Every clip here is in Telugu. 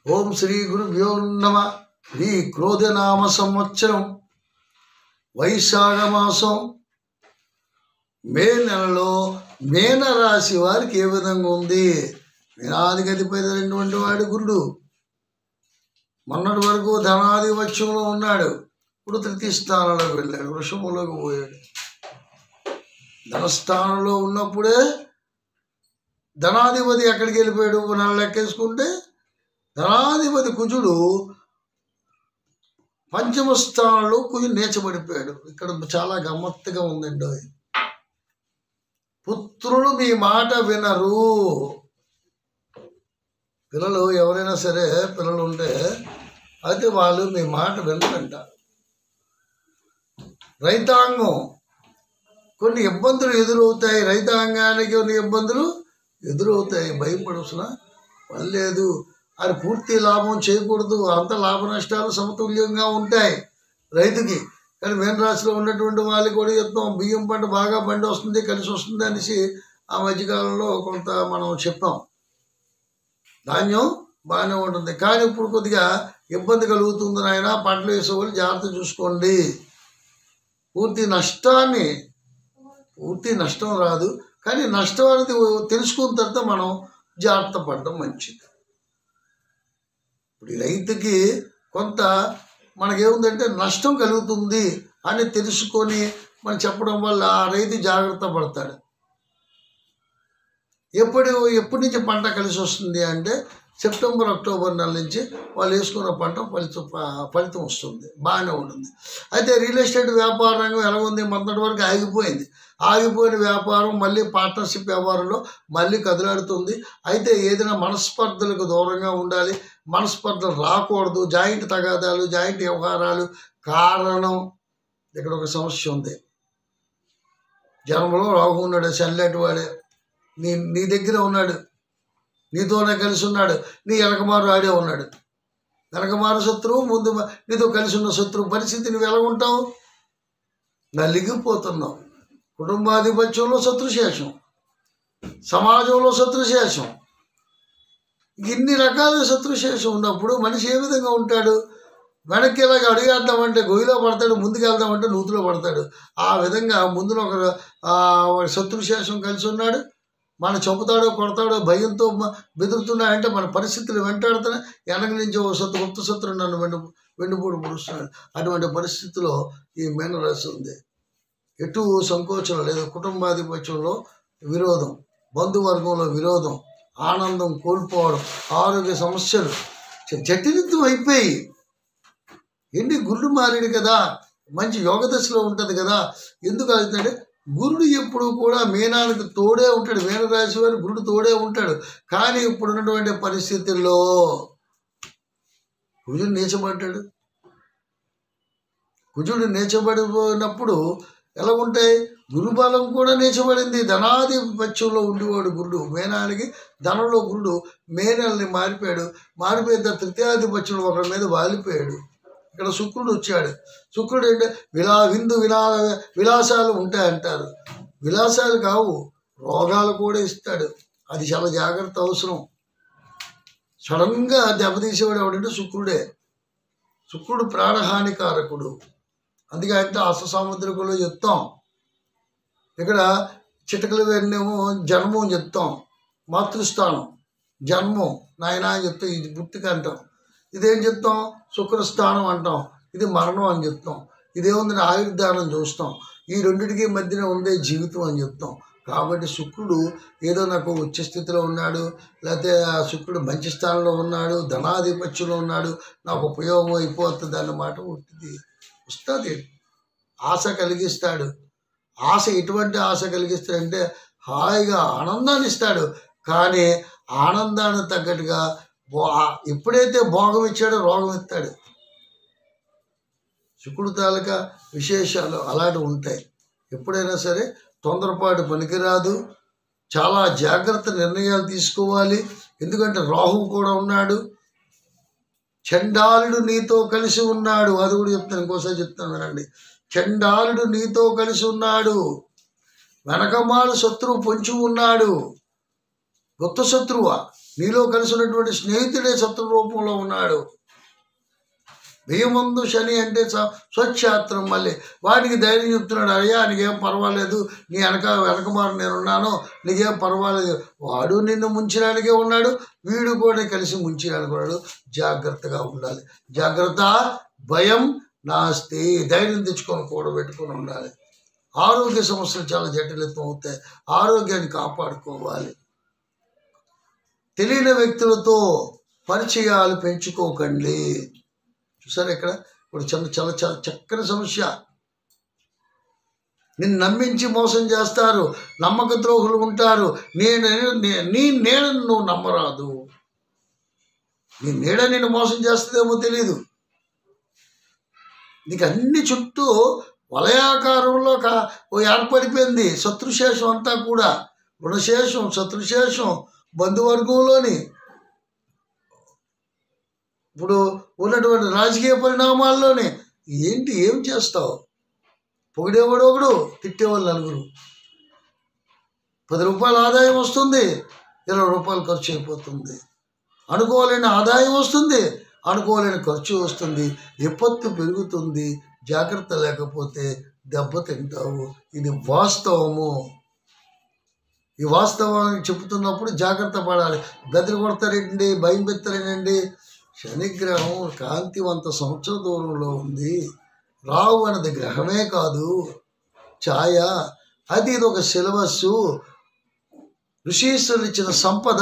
ఓం శ్రీ గురుభ్యో నమ. శ్రీ క్రోధనామ సంవత్సరం వైశాఖ మాసం మే నెలలో మీనరాశి వారికి ఏ విధంగా ఉంది? మీనాధిపతి అయినటువంటి వాడు గురుడు మొన్నటి వరకు ధనాధిపత్యంలో ఉన్నాడు. ఇప్పుడు తృతీయ స్థానంలోకి వెళ్ళాడు, వృషభంలోకి పోయాడు. ధనస్థానంలో ఉన్నప్పుడే ధనాధిపతి ఎక్కడికి వెళ్ళిపోయాడు? నెల లెక్కేసుకుంటే ధనాధిపతి కుజుడు పంచమ స్థానంలో కుజుడు నీచబడిపోయాడు. ఇక్కడ చాలా గమ్మత్తుగా ఉందండి. పుత్రులు మీ మాట వినరు. పిల్లలు ఎవరైనా సరే పిల్లలు ఉంటే అయితే వాళ్ళు మీ మాట వినరంట. రైతాంగం కొన్ని ఇబ్బందులు ఎదురవుతాయి. రైతాంగానికి కొన్ని ఇబ్బందులు ఎదురవుతాయి. భయపడుతున్నా పని లేదు. అది పూర్తి లాభం చేయకూడదు. అంత లాభ నష్టాలు సమతుల్యంగా ఉంటాయి రైతుకి. కానీ మీనరాశిలో ఉన్నటువంటి వాళ్ళకి కూడా చెప్తాం, బియ్యం పంట బాగా పండి వస్తుంది, కలిసి వస్తుంది అనేసి ఆ మధ్యకాలంలో కొంత మనం చెప్పాం. ధాన్యం బాగానే ఉంటుంది, కానీ ఇప్పుడు కొద్దిగా ఇబ్బంది కలుగుతుంది నాయన. పంటలు వేసేవాళ్ళు జాగ్రత్త చూసుకోండి. పూర్తి నష్టం రాదు, కానీ నష్టం అనేది తెలుసుకున్న తర్వాత మనం జాగ్రత్త పడడం మంచిది. ఇప్పుడు ఈ రైతుకి కొంత మనకేముందంటే నష్టం కలుగుతుంది అని తెలుసుకొని మనం చెప్పడం వల్ల ఆ రైతు జాగ్రత్త పడతాడు. ఎప్పటి నుంచి పంట కలిసి వస్తుంది అంటే సెప్టెంబర్ అక్టోబర్ నెల నుంచి వాళ్ళు వేసుకున్న పంట ఫలితం వస్తుంది, బాగానే ఉంటుంది. అయితే రియల్ ఎస్టేట్ వ్యాపార రంగం ఎలా ఉంది? మొన్నటి వరకు ఆగిపోయింది. ఆగిపోయిన వ్యాపారం మళ్ళీ పార్ట్నర్షిప్ వ్యాపారంలో మళ్ళీ కదిలాడుతుంది. అయితే ఏదైనా మనస్పర్ధలకు దూరంగా ఉండాలి. మనస్పర్ధలు రాకూడదు. జాయింట్ తగాదాలు, జాయింట్ వ్యవహారాలు కారణం ఇక్కడ ఒక సమస్య ఉంది. జన్మలో రాహు ఉన్నాడు, చల్లటి వాడే. నీ దగ్గర ఉన్నాడు, నీతోనే కలిసి ఉన్నాడు. నీ వెనకమారు ఆడే ఉన్నాడు. వెనకమారు శత్రువు, ముందు నీతో కలిసి ఉన్న శత్రువు. పరిస్థితి నువ్వు ఎలా ఉంటావు? నలిగిపోతున్నావు. కుటుంబాధిపత్యంలో శత్రుశేషం, సమాజంలో శత్రుశేషం, ఇన్ని రకాల శత్రుశేషం ఉన్నప్పుడు మనిషి ఏ విధంగా ఉంటాడు? వెనక్కి ఇలాగ అడిగేద్దామంటే గొయ్యిలో పడతాడు, ముందుకు వెళ్దామంటే నూతిలో పడతాడు. ఆ విధంగా ముందున ఒక శత్రుశేషం కలిసి ఉన్నాడు. మన చంపుతాడో కొడతాడో భయంతో బెదురుతున్నాడంటే మన పరిస్థితులు వెంటాడుతున్నాయి. వెనక నుంచి ఒక గుప్త శత్రువు నన్ను వెన్నుపూడి పొడుస్తున్నాడు. అటువంటి పరిస్థితిలో ఈ మీనరాశి ఉంది. ఎటు సంకోచం లేదు. కుటుంబాధిపత్యంలో విరోధం, బంధువర్గంలో విరోధం, ఆనందం కోల్పోవడం, ఆరోగ్య సమస్యలు జటిలితం అయిపోయి. ఏంటి గురుడు మారాడు కదా, మంచి యోగ దశలో ఉంటుంది కదా. ఎందుకు అవుతుందంటే గురుడు ఎప్పుడు కూడా మీనానికి తోడే ఉంటాడు. మీనరాశి వారు గురుడు తోడే ఉంటాడు. కానీ ఇప్పుడు ఉన్నటువంటి పరిస్థితుల్లో కుజుడు నీచబడ్డాడు. కుజుడు నీచబడిపోయినప్పుడు ఎలా ఉంటాయి? గురుబలం కూడా నీచబడింది. ధనాధిపత్యంలో ఉండేవాడు గురుడు. మీనానికి ధనంలో గురుడు మేనల్ని మారిపోయిన తృతీయాధిపత్యంలో ఒకరి మీద వాలిపోయాడు. ఇక్కడ శుక్రుడు వచ్చాడు. శుక్రుడు అంటే విలాసాలు ఉంటాయంటారు. విలాసాలు కావు, రోగాలు కూడా ఇస్తాడు. అది చాలా జాగ్రత్త అవసరం. సడన్గా దెబ్బతీసేవాడు ఎవడంటే శుక్రుడే. శుక్రుడు ప్రాణహానికారకుడు. అందుకే అంటే అష్టసాముద్రికలో చెప్తాం. ఇక్కడ చిటకలు వెళ్ళేమో జన్మం అని చెప్తాం. మాతృస్థానం జన్మం నాయన అని చెప్తాం. ఇది పుట్టిక అంటాం. ఇదేం చెప్తాం? శుక్రస్థానం అంటాం. ఇది మరణం అని చెప్తాం. ఇదేముందని ఆయుర్దానం చూస్తాం. ఈ రెండింటికి మధ్యన ఉండే జీవితం అని చెప్తాం. కాబట్టి శుక్రుడు ఏదో నాకు ఉచ్చ స్థితిలో ఉన్నాడు, లేకపోతే ఆ శుక్రుడు మంచి స్థానంలో ఉన్నాడు, ధనాధిపత్యంలో ఉన్నాడు, నాకు ఉపయోగం అయిపోతుంది అన్నమాట వస్తుంది. ఆశ కలిగిస్తాడు. ఆశ ఎటువంటి ఆశ కలిగిస్తాడంటే హాయిగా ఆనందాన్ని ఇస్తాడు. కానీ ఆనందాన్ని తగ్గట్టుగా ఎప్పుడైతే భోగం ఇచ్చాడో రోగం ఇస్తాడు. శుక్రుడు తాలూకా విశేషాలు అలాంటివి ఉంటాయి. ఎప్పుడైనా సరే తొందరపాటు పనికిరాదు. చాలా జాగ్రత్త నిర్ణయాలు తీసుకోవాలి. ఎందుకంటే రాహువు కూడా ఉన్నాడు. చండాలుడు నీతో కలిసి ఉన్నాడు. అది కూడా చెప్తాను, ఇంకోసారి చెప్తాను వినండి. చండాలుడు నీతో కలిసి ఉన్నాడు. వెనకమాల శత్రువు పొంచి ఉన్నాడు. గుప్త శత్రువా? నీలో కలిసి ఉన్నటువంటి స్నేహితుడే శత్రు రూపంలో ఉన్నాడు. బియ్యమందు శని అంటే స్వచ్ఛాత్రం. మళ్ళీ వాడికి ధైర్యం చెప్తున్నాడు, అయ్యా నీకేం పర్వాలేదు, నీ వెనకమారు నేనున్నాను, నీకేం పర్వాలేదు. వాడు నిన్ను ముంచడానికే ఉన్నాడు, వీడు కూడా కలిసి ముంచడానికి ఉన్నాడు. జాగ్రత్తగా ఉండాలి. జాగ్రత్త, భయం నాస్తి. ధైర్యం తెచ్చుకొని కూడబెట్టుకొని ఉండాలి. ఆరోగ్య సమస్యలు చాలా జటిలత్వం అవుతాయి. ఆరోగ్యాన్ని కాపాడుకోవాలి. తెలియని వ్యక్తులతో పరిచయాలు పెంచుకోకండి. చూసారు ఇక్కడ ఇప్పుడు చాలా చాలా చక్కని సమస్య. నిన్ను నమ్మించి మోసం చేస్తారు, నమ్మక ద్రోహులు ఉంటారు. నీ నీడను నువ్వు నమ్మరాదు. నీ నీడ నిన్ను మోసం చేస్తుందేమో తెలీదు. నీకు అన్ని చుట్టూ వలయాకారంలో ఏర్పడిపోయింది శత్రుశేషం అంతా కూడా. రుణశేషం, శత్రుశేషం, బంధువర్గంలోని ఇప్పుడు ఉన్నటువంటి రాజకీయ పరిణామాల్లోనే ఏం చేస్తావు? పొగిడేవాడు ఒకడు, తిట్టేవాళ్ళు నలుగురు. 10 రూపాయల ఆదాయం వస్తుంది, 20 రూపాయలు ఖర్చు అయిపోతుంది. అనుకోలేని ఆదాయం వస్తుంది, అనుకోలేని ఖర్చు వస్తుంది. విపత్తు పెరుగుతుంది. జాగ్రత్త లేకపోతే దెబ్బతింటావు. ఇది వాస్తవము. ఈ వాస్తవాన్ని చెబుతున్నప్పుడు జాగ్రత్త పడాలి. బెదిరి కొడతారేంటి, భయం పెడతారేనండి. శనిగ్రహం కాంతివంత సంవత్సర దూరంలో ఉంది. రావు అన్నది గ్రహమే కాదు, ఛాయ. ఇది ఒక సిలబస్సు, ఋషీశ్వరులు ఇచ్చిన సంపద.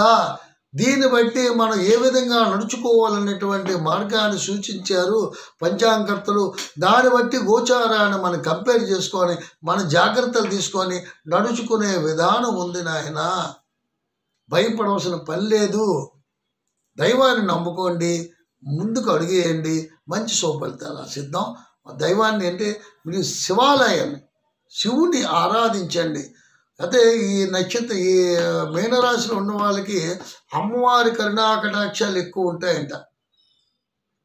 దీన్ని బట్టి మనం ఏ విధంగా నడుచుకోవాలనేటువంటి మార్గాన్ని సూచించారు పంచాంగకర్తలు. దాన్ని బట్టి గోచారాన్ని మనం కంపేర్ చేసుకొని మన జాగ్రత్తలు తీసుకొని నడుచుకునే విధానం ఉంది నాయన. భయపడవలసిన పని లేదు. దైవాన్ని నమ్ముకోండి, ముందుకు అడుగేయండి, మంచి శుభఫలితాలు ఆశిద్దాం. దైవాన్ని అంటే మీరు శివాలయాన్ని, శివుని ఆరాధించండి. అయితే ఈ మీనరాశిలో ఉన్న వాళ్ళకి అమ్మవారి కరుణాకటాక్షాలు ఎక్కువ ఉంటాయంట.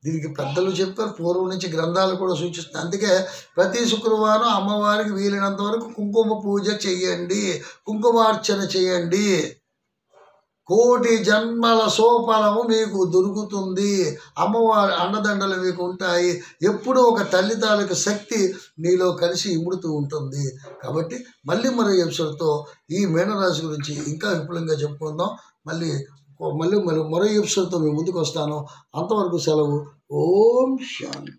దీనికి పెద్దలు చెప్పారు, పూర్వం నుంచి గ్రంథాలు కూడా సూచిస్తాయి. అందుకే ప్రతి శుక్రవారం అమ్మవారికి వీలైనంత వరకు కుంకుమ పూజ చేయండి, కుంకుమార్చన చేయండి. 1,000,000 జన్మల సోఫలము మీకు దొరుకుతుంది. అమ్మవారి అండదండలు మీకు ఉంటాయి. ఎప్పుడూ ఒక తల్లి తాలూకు శక్తి నీలో కలిసి ఇముడుతూ ఉంటుంది. కాబట్టి మళ్ళీ మరో ఎపిసోడ్తో ఈ మీనరాశి గురించి ఇంకా విపులంగా చెప్పుకుందాం. మళ్ళీ మరో ఎపిసోడ్తో మేము ముందుకు వస్తాను. అంతవరకు సెలవు. ఓం శాంతి.